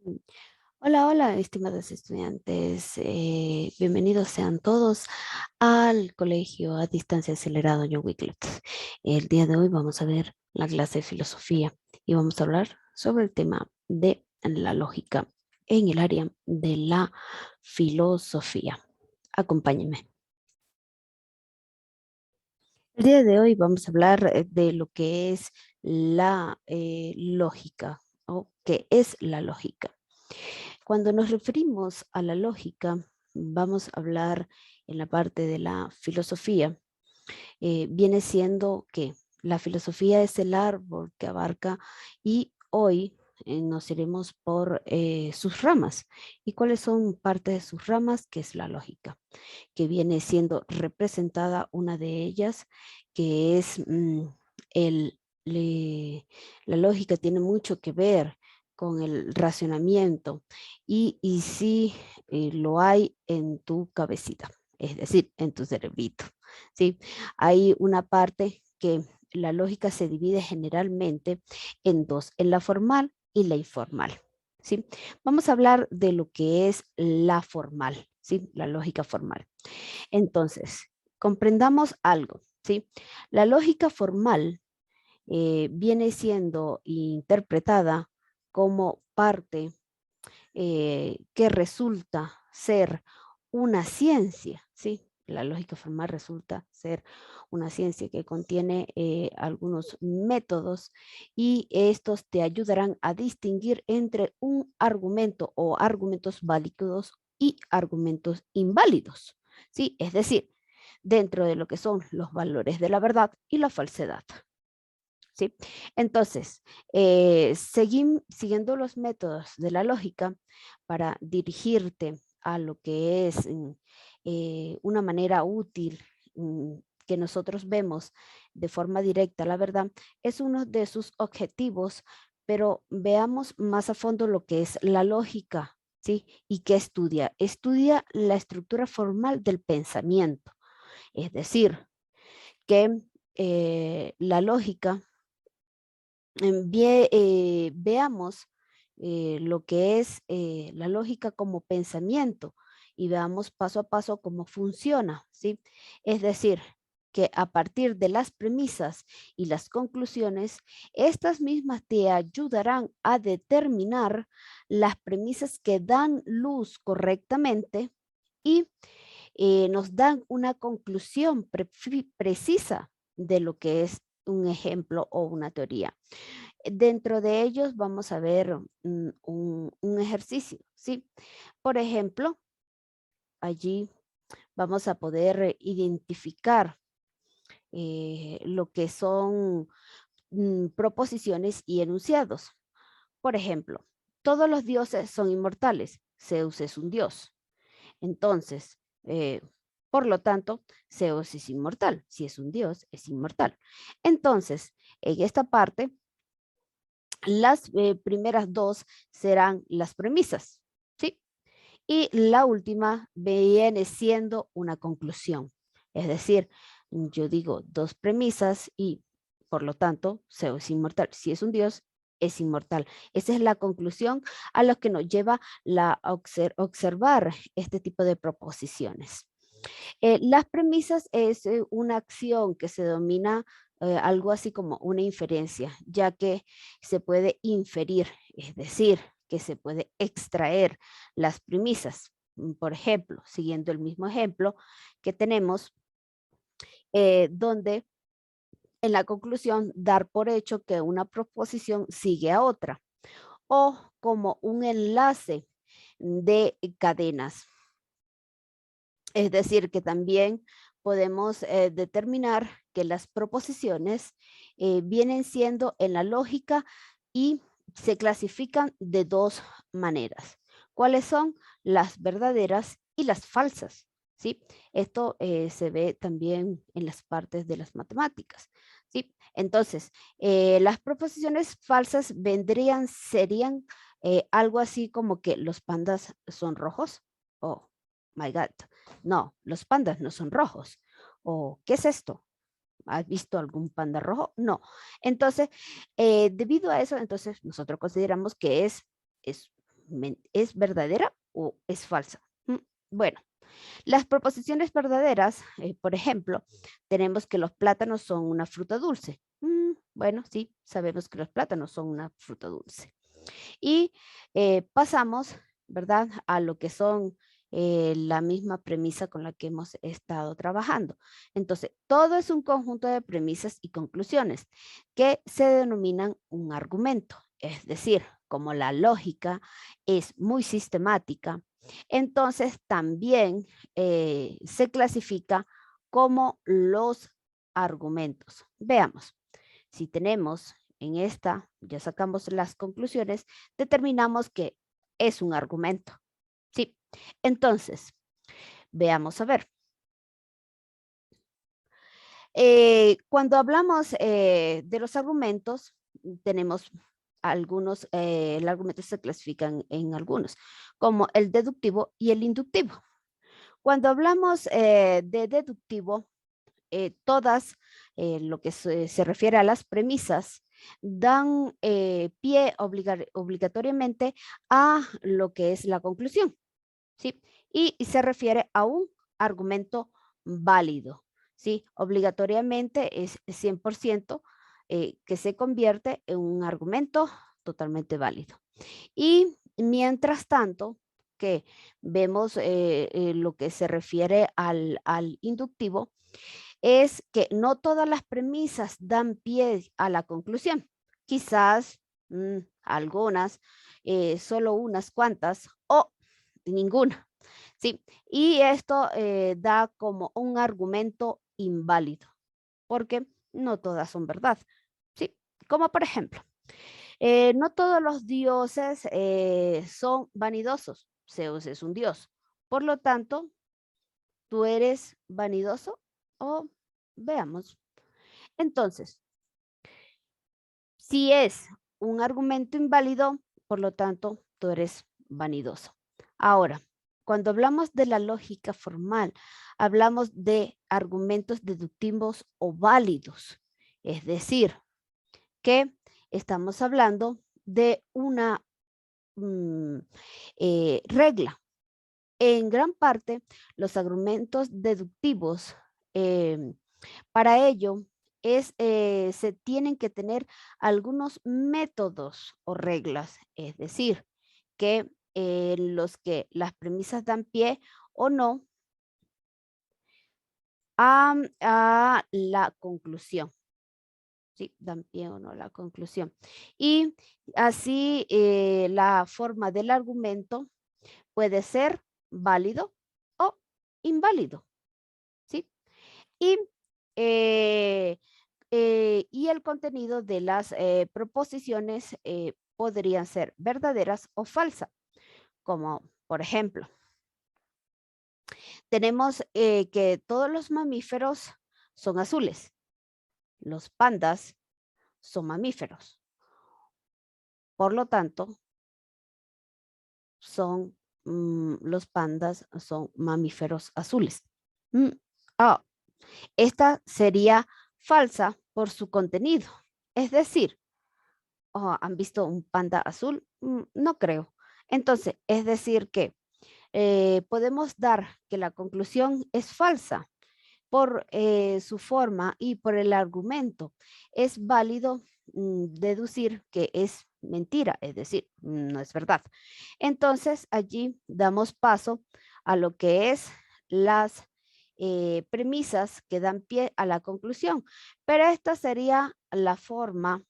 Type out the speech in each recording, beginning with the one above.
Mm. Hola, hola, estimados estudiantes. Bienvenidos sean todos al Colegio a Distancia Acelerado John Wycliffe. El día de hoy vamos a ver la clase de filosofía y vamos a hablar sobre el tema de la lógica en el área de la filosofía. Acompáñenme. El día de hoy vamos a hablar de lo que es la lógica o qué es la lógica. Cuando nos referimos a la lógica, vamos a hablar en la parte de la filosofía. Viene siendo que la filosofía es el árbol que abarca y hoy nos iremos por sus ramas. ¿Y cuáles son parte de sus ramas? Que es la lógica, que viene siendo representada una de ellas, que es el, la lógica tiene mucho que ver con el racionamiento y sí lo hay en tu cabecita, es decir, en tu cerebrito, ¿sí? Hay una parte que la lógica se divide generalmente en dos, en la formal y la informal, ¿sí? Vamos a hablar de lo que es la formal, ¿sí? La lógica formal. Entonces, comprendamos algo, ¿sí? La lógica formal viene siendo interpretada como parte que resulta ser una ciencia, ¿sí? La lógica formal resulta ser una ciencia que contiene algunos métodos y estos te ayudarán a distinguir entre un argumento o argumentos válidos y argumentos inválidos, ¿sí? Es decir, dentro de lo que son los valores de la verdad y la falsedad. ¿Sí? Entonces, siguiendo los métodos de la lógica para dirigirte a lo que es una manera útil que nosotros vemos de forma directa, la verdad, es uno de sus objetivos, pero veamos más a fondo lo que es la lógica, ¿sí? ¿Y qué estudia? Estudia la estructura formal del pensamiento, es decir, que la lógica veamos lo que es la lógica como pensamiento y veamos paso a paso cómo funciona, ¿sí? Es decir, que a partir de las premisas y las conclusiones, estas mismas te ayudarán a determinar las premisas que dan luz correctamente y nos dan una conclusión precisa de lo que es un ejemplo o una teoría. Dentro de ellos vamos a ver un ejercicio, ¿sí? Por ejemplo, allí vamos a poder identificar lo que son proposiciones y enunciados. Por ejemplo, todos los dioses son inmortales. Zeus es un dios. Entonces, por lo tanto, Zeus es inmortal. Si es un dios, es inmortal. Entonces, en esta parte las primeras dos serán las premisas, ¿sí? Y la última viene siendo una conclusión. Es decir, yo digo dos premisas y por lo tanto, Zeus es inmortal. Si es un dios, es inmortal. Esa es la conclusión a lo que nos lleva observar este tipo de proposiciones. Las premisas es una acción que se domina algo así como una inferencia, ya que se puede inferir, es decir, que se puede extraer las premisas. Por ejemplo, siguiendo el mismo ejemplo que tenemos, donde en la conclusión dar por hecho que una proposición sigue a otra, o como un enlace de cadenas. Es decir, que también podemos determinar que las proposiciones vienen siendo en la lógica y se clasifican de dos maneras. ¿Cuáles son? Las verdaderas y las falsas. ¿Sí? Esto se ve también en las partes de las matemáticas. ¿Sí? Entonces, las proposiciones falsas serían algo así como que los pandas son rojos. Oh, my God. No, los pandas no son rojos. ¿O qué es esto? ¿Has visto algún panda rojo? No. Entonces, debido a eso, entonces nosotros consideramos que es ¿Es verdadera o es falsa? Bueno, las proposiciones verdaderas, por ejemplo, tenemos que los plátanos son una fruta dulce. Bueno, sí, sabemos que los plátanos son una fruta dulce. Y pasamos, ¿verdad?, a lo que son la misma premisa con la que hemos estado trabajando. Entonces, todo es un conjunto de premisas y conclusiones que se denominan un argumento. Es decir, como la lógica es muy sistemática, entonces también se clasifica como los argumentos. Veamos, si tenemos en esta, ya sacamos las conclusiones, determinamos que es un argumento. Sí, entonces, veamos a ver. Cuando hablamos de los argumentos, tenemos algunos, el argumento se clasifican en algunos, como el deductivo y el inductivo. Cuando hablamos de deductivo, todas, lo que se refiere a las premisas, dan pie obligatoriamente a lo que es la conclusión, ¿sí? Y se refiere a un argumento válido, ¿sí? Obligatoriamente es 100% que se convierte en un argumento totalmente válido. Y mientras tanto, que vemos lo que se refiere al inductivo, es que no todas las premisas dan pie a la conclusión. Quizás algunas, solo unas cuantas o ninguna. ¿Sí? Y esto da como un argumento inválido, porque no todas son verdad. ¿Sí? Como por ejemplo, no todos los dioses son vanidosos. Zeus es un dios. Por lo tanto, ¿tú eres vanidoso? O veamos. Entonces, si es un argumento inválido, por lo tanto, tú eres vanidoso. Ahora, cuando hablamos de la lógica formal, hablamos de argumentos deductivos o válidos. Es decir, que estamos hablando de una regla. En gran parte, los argumentos deductivos, para ello, se tienen que tener algunos métodos o reglas, es decir, que los que las premisas dan pie o no a la conclusión. Sí, dan pie o no a la conclusión. Y así la forma del argumento puede ser válido o inválido. ¿Sí? Y, y el contenido de las proposiciones podrían ser verdaderas o falsas, como por ejemplo, tenemos que todos los mamíferos son azules. Los pandas son mamíferos. Por lo tanto, los pandas son mamíferos azules. Ah, esta sería falsa por su contenido. Es decir, ¿han visto un panda azul? No creo. Entonces, es decir que podemos dar que la conclusión es falsa por su forma y por el argumento. Es válido deducir que es mentira, es decir, no es verdad. Entonces, allí damos paso a lo que es las premisas que dan pie a la conclusión, pero esta sería la forma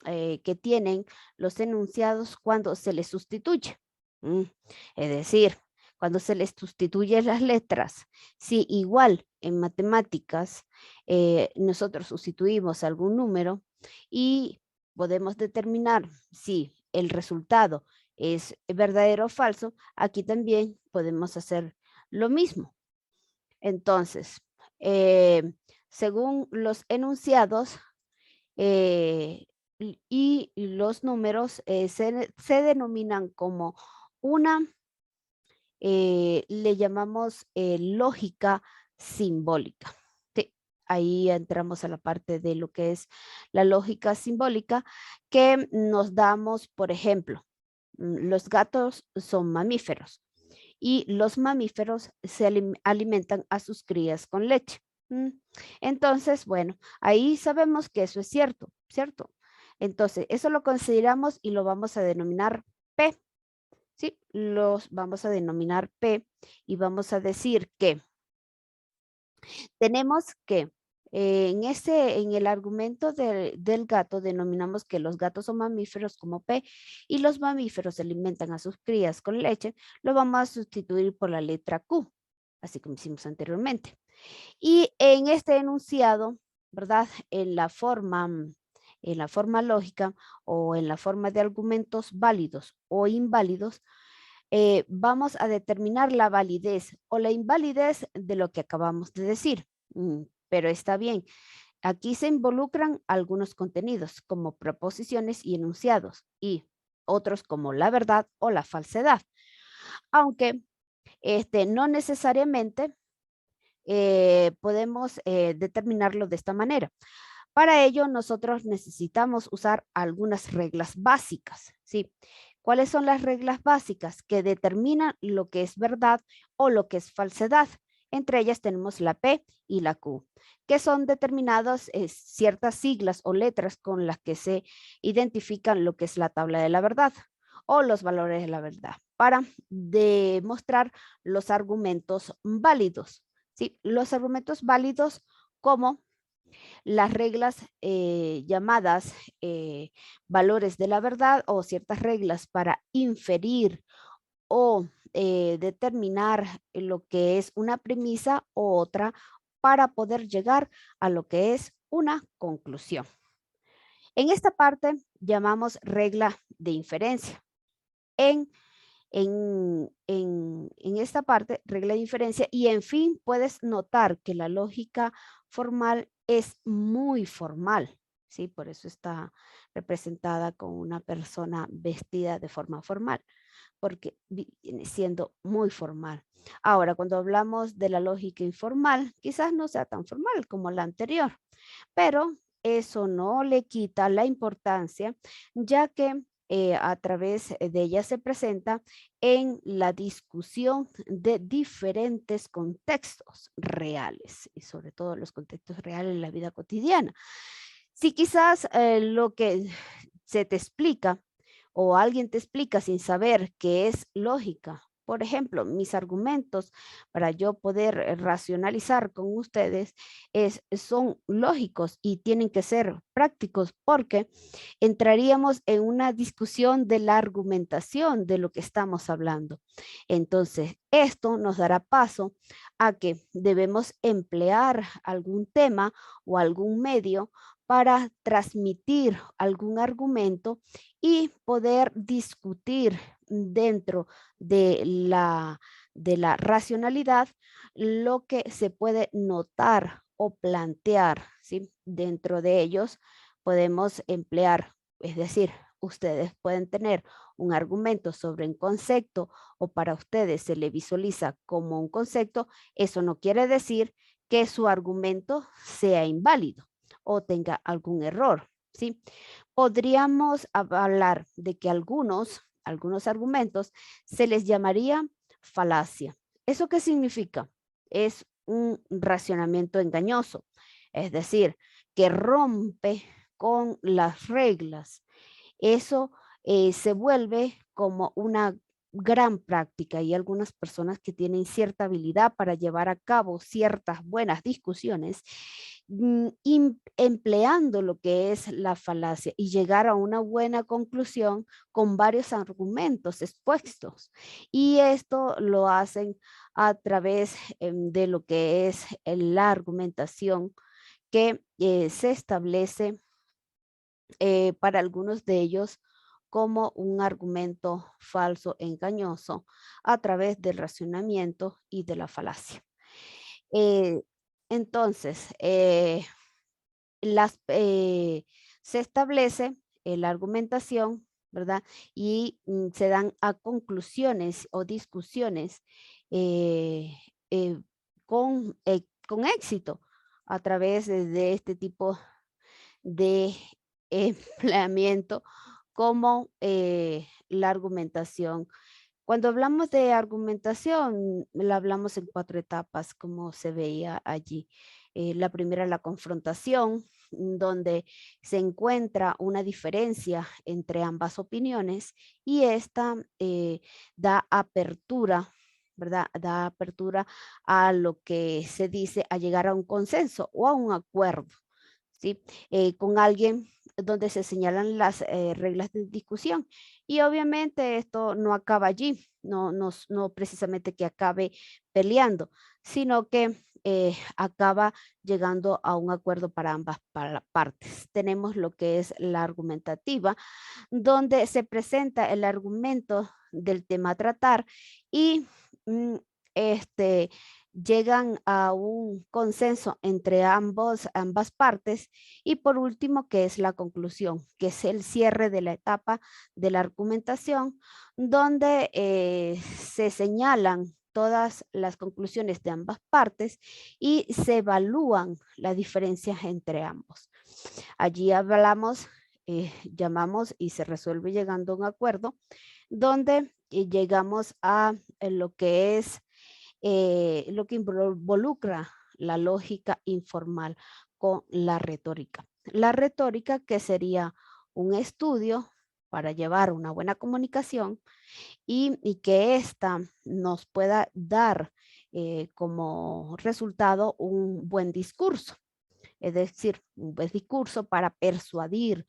que tienen los enunciados cuando se les sustituye. Es decir, cuando se les sustituye las letras, si igual en matemáticas nosotros sustituimos algún número y podemos determinar si el resultado es verdadero o falso, aquí también podemos hacer lo mismo. Entonces, según los enunciados y los números se denominan como una, le llamamos lógica simbólica. Sí, ahí entramos a la parte de lo que es la lógica simbólica que nos damos, por ejemplo, los gatos son mamíferos y los mamíferos se alimentan a sus crías con leche. Mm, Entonces, bueno, ahí sabemos que eso es cierto, ¿cierto? Entonces, eso lo consideramos y lo vamos a denominar P, ¿sí? Los vamos a denominar P y vamos a decir que tenemos que en el argumento del gato denominamos que los gatos son mamíferos como P y los mamíferos se alimentan a sus crías con leche, lo vamos a sustituir por la letra Q, así como hicimos anteriormente. Y en este enunciado, ¿verdad? En la forma lógica o en la forma de argumentos válidos o inválidos, vamos a determinar la validez o la invalidez de lo que acabamos de decir. Pero está bien, aquí se involucran algunos contenidos como proposiciones y enunciados y otros como la verdad o la falsedad, aunque no necesariamente podemos determinarlo de esta manera. Para ello, nosotros necesitamos usar algunas reglas básicas, ¿sí? ¿Cuáles son las reglas básicas que determinan lo que es verdad o lo que es falsedad? Entre ellas tenemos la P y la Q, que son determinadas ciertas siglas o letras con las que se identifican lo que es la tabla de la verdad o los valores de la verdad para demostrar los argumentos válidos. ¿Sí? Los argumentos válidos como las reglas llamadas valores de la verdad o ciertas reglas para inferir o determinar lo que es una premisa o otra para poder llegar a lo que es una conclusión. En esta parte llamamos regla de inferencia. En esta parte, regla de inferencia, y en fin, puedes notar que la lógica formal es muy formal, ¿sí? Por eso está representada con una persona vestida de forma formal, porque viene siendo muy formal. Ahora, cuando hablamos de la lógica informal, quizás no sea tan formal como la anterior, pero eso no le quita la importancia, ya que a través de ella se presenta en la discusión de diferentes contextos reales y sobre todo los contextos reales en la vida cotidiana. Si quizás lo que se te explica o alguien te explica sin saber qué es lógica. Por ejemplo, mis argumentos para yo poder racionalizar con ustedes son lógicos y tienen que ser prácticos porque entraríamos en una discusión de la argumentación de lo que estamos hablando. Entonces, esto nos dará paso a que debemos emplear algún tema o algún medio para transmitir algún argumento y poder discutir dentro de la racionalidad lo que se puede notar o plantear, ¿sí? Dentro de ellos podemos emplear, es decir, ustedes pueden tener un argumento sobre un concepto o para ustedes se le visualiza como un concepto, eso no quiere decir que su argumento sea inválido o tenga algún error, ¿sí? Podríamos hablar de que algunos argumentos se les llamaría falacia. ¿Eso qué significa? Es un racionamiento engañoso, es decir, que rompe con las reglas. Eso se vuelve como una gran práctica y algunas personas que tienen cierta habilidad para llevar a cabo ciertas buenas discusiones, empleando lo que es la falacia y llegar a una buena conclusión con varios argumentos expuestos. Y esto lo hacen a través de lo que es la argumentación que se establece para algunos de ellos como un argumento falso, engañoso, a través del racionamiento y de la falacia. Eh, entonces, se establece la argumentación, ¿verdad? Y se dan a conclusiones o discusiones eh, eh, con éxito a través de este tipo de empleamiento como la argumentación. Cuando hablamos de argumentación, la hablamos en 4 etapas, como se veía allí. La primera, la confrontación, donde se encuentra una diferencia entre ambas opiniones y esta da apertura, ¿verdad? Da apertura a lo que se dice, a llegar a un consenso o a un acuerdo, ¿sí? Con alguien donde se señalan las reglas de discusión. Y obviamente esto no acaba allí, no precisamente que acabe peleando, sino que acaba llegando a un acuerdo para ambas partes. Tenemos lo que es la argumentativa, donde se presenta el argumento del tema a tratar y mm, este, llegan a un consenso entre ambas partes. Y por último, que es la conclusión, que es el cierre de la etapa de la argumentación, donde se señalan todas las conclusiones de ambas partes y se evalúan las diferencias entre ambos. Allí hablamos, llamamos y se resuelve llegando a un acuerdo donde llegamos a lo que es lo que involucra la lógica informal con la retórica. La retórica, que sería un estudio para llevar una buena comunicación y que ésta nos pueda dar como resultado un buen discurso. Es decir, un buen discurso para persuadir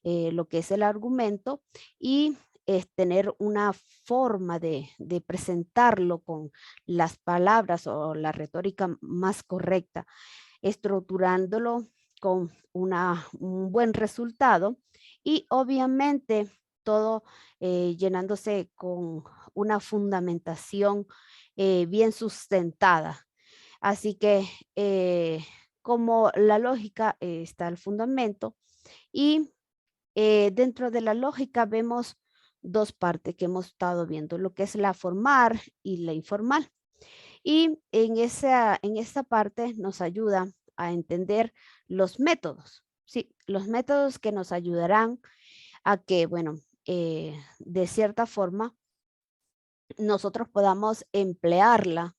lo que es el argumento y es tener una forma de presentarlo con las palabras o la retórica más correcta, estructurándolo con un buen resultado y obviamente todo llenándose con una fundamentación bien sustentada. Así que como la lógica está el fundamento y dentro de la lógica vemos dos partes que hemos estado viendo, lo que es la formal y la informal. Y en esa parte nos ayuda a entender los métodos, ¿sí? Los métodos que nos ayudarán a que, bueno, de cierta forma nosotros podamos emplear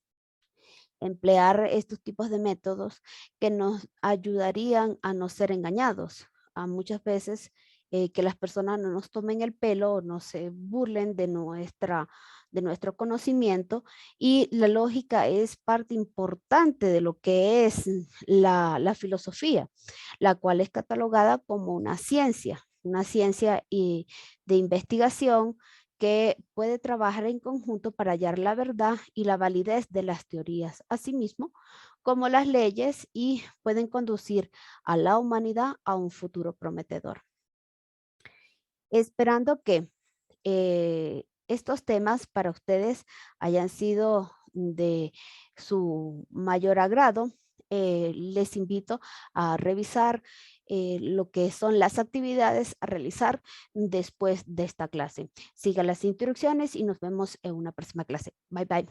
estos tipos de métodos que nos ayudarían a no ser engañados. A muchas veces que las personas no nos tomen el pelo o no se burlen de nuestro conocimiento, y la lógica es parte importante de lo que es la filosofía, la cual es catalogada como una ciencia de investigación que puede trabajar en conjunto para hallar la verdad y la validez de las teorías, asimismo como las leyes, y pueden conducir a la humanidad a un futuro prometedor. Esperando que estos temas para ustedes hayan sido de su mayor agrado, les invito a revisar lo que son las actividades a realizar después de esta clase. Sigan las instrucciones y nos vemos en una próxima clase. Bye, bye.